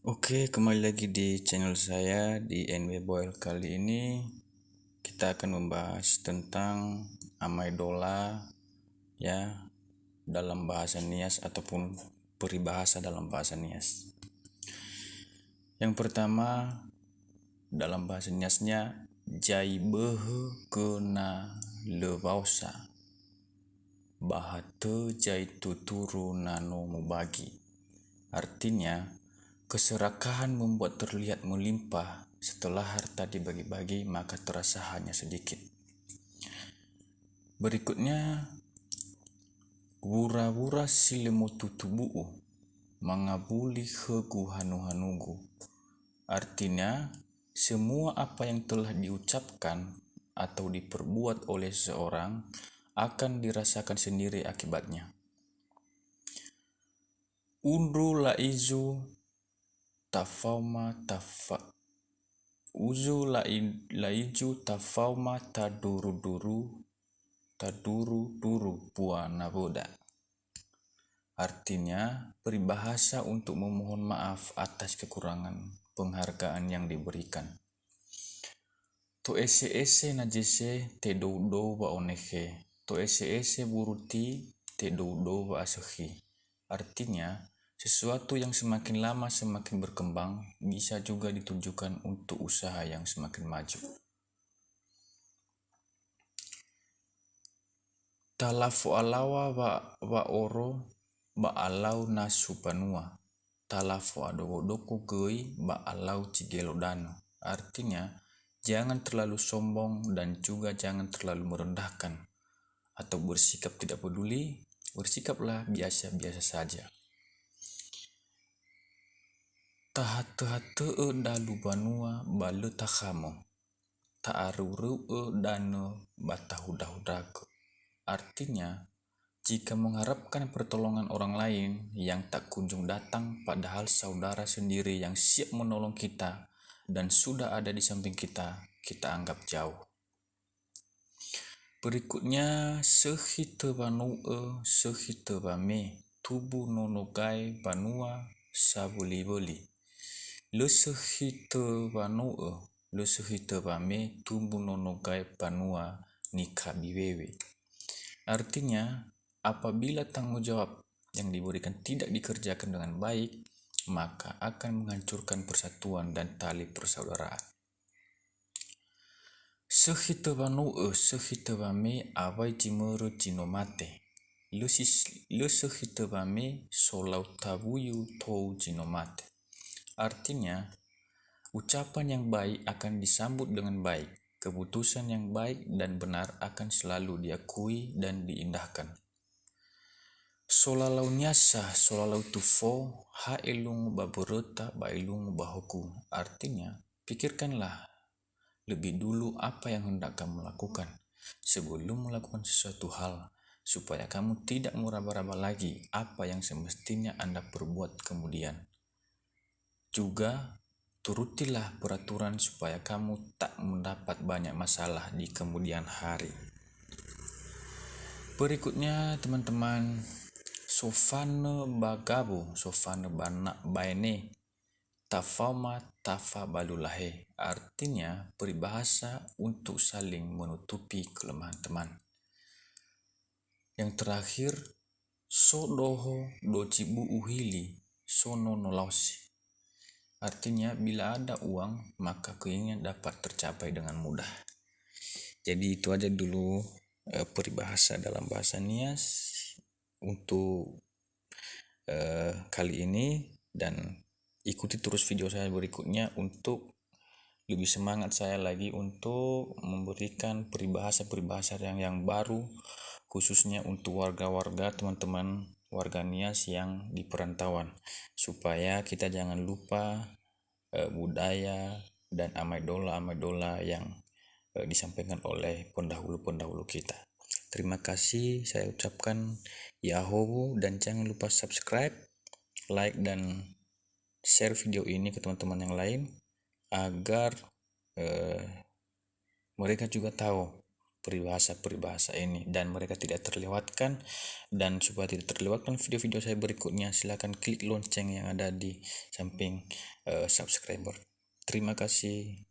Oke, kembali lagi di channel saya di NW Boyle. Kali ini kita akan membahas tentang amaidola ya dalam bahasa Nias ataupun peribahasa dalam bahasa Nias. Yang pertama dalam bahasa Niasnya jai behe kena levausa bahate jai tuturu nano mubagi. Artinya, keserakahan membuat terlihat melimpah, setelah harta dibagi-bagi maka terasa hanya sedikit. Berikutnya, wura-wura silemu tutubu'u, mangabuli hegu hanu-hanugu. Artinya, semua apa yang telah diucapkan atau diperbuat oleh seseorang akan dirasakan sendiri akibatnya. Undru laizu tafauma tafa Uzu laiju tafauma taduru puana boda. Artinya, peribahasa untuk memohon maaf atas kekurangan penghargaan yang diberikan. To ese najese te dou ba onehe, to ese buruti te dou ba asehi. Artinya, sesuatu yang semakin lama semakin berkembang bisa juga ditujukan untuk usaha yang semakin maju. Talafu alawa wa oro ba alau nasu panua. Talafu adogodoku gei ba alau cigelo dano. Artinya, jangan terlalu sombong dan juga jangan terlalu merendahkan atau bersikap tidak peduli. Bersikaplah biasa-biasa saja. Tahate dalu banua balu takamo. Ta'aruru dano batahudahudaku. Artinya, jika mengharapkan pertolongan orang lain yang tak kunjung datang padahal saudara sendiri yang siap menolong kita dan sudah ada di samping kita, kita anggap jauh. Berikutnya, sehite bame tubu nonogai banua sabuli-boli. Le sehite bame tubu nonogai banua nikabiwewe. Artinya, apabila tanggung jawab yang diberikan tidak dikerjakan dengan baik, maka akan menghancurkan persatuan dan tali persaudaraan. Sehite bame awai jimeru jinomate. Le sehite bame solau tabuyu tou jinomate. Artinya, ucapan yang baik akan disambut dengan baik. Keputusan yang baik dan benar akan selalu diakui dan diindahkan. Solalau nyasa, solalau tufo, haelung baberota, bailung bahoku. Artinya, pikirkanlah lebih dulu apa yang hendak kamu lakukan sebelum melakukan sesuatu hal, supaya kamu tidak meraba-raba lagi apa yang semestinya Anda perbuat kemudian. Juga, turutilah peraturan supaya kamu tak mendapat banyak masalah di kemudian hari. Berikutnya, teman-teman, sofane bagabo, sofane banak baene, tafama tafa balulahe. Artinya, peribahasa untuk saling menutupi kelemahan teman. Yang terakhir, sodoho docibu uhili, sono nolausi. Artinya, bila ada uang, maka keinginan dapat tercapai dengan mudah. Jadi itu aja dulu peribahasa dalam bahasa Nias untuk kali ini, dan ikuti terus video saya berikutnya untuk lebih semangat saya lagi untuk memberikan peribahasa-peribahasa yang baru, khususnya untuk warga-warga teman-teman warga Nias yang di perantauan, supaya kita jangan lupa budaya dan amaidola yang disampaikan oleh pendahulu-pendahulu kita. Terima kasih saya ucapkan Yahoo, dan jangan lupa subscribe, like, dan share video ini ke teman-teman yang lain agar mereka juga tahu peribahasa-peribahasa ini dan mereka tidak terlewatkan. Dan supaya tidak terlewatkan video-video saya berikutnya, silakan klik lonceng yang ada di samping subscriber. Terima kasih.